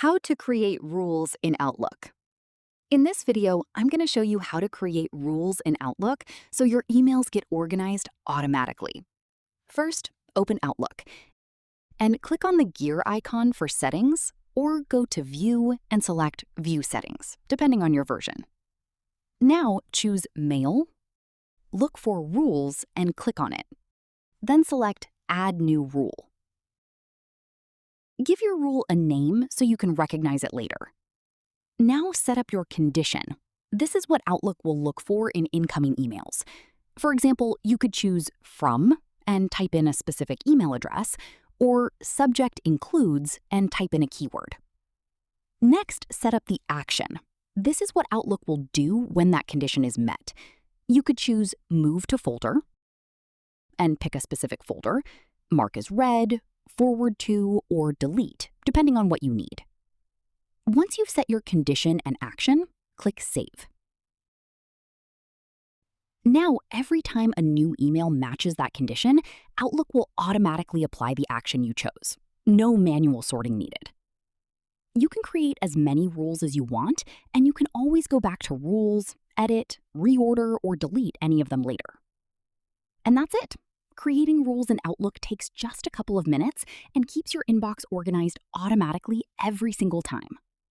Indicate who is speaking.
Speaker 1: How to create rules in Outlook. In this video, I'm going to show you how to create rules in Outlook so your emails get organized automatically. First, open Outlook and click on the gear icon for settings, or go to View and select View Settings, depending on your version. Now choose Mail, look for Rules and click on it. Then select Add New Rule. Give your rule a name so you can recognize it later. Now set up your condition. This is what Outlook will look for in incoming emails. For example, you could choose From and type in a specific email address, or Subject Includes and type in a keyword. Next, set up the action. This is what Outlook will do when that condition is met. You could choose Move to Folder and pick a specific folder, mark as read, forward to, or delete, depending on what you need. Once you've set your condition and action, click Save. Now, every time a new email matches that condition, Outlook will automatically apply the action you chose. No manual sorting needed. You can create as many rules as you want, and you can always go back to rules, edit, reorder, or delete any of them later. And that's it. Creating rules in Outlook takes just a couple of minutes and keeps your inbox organized automatically every single time.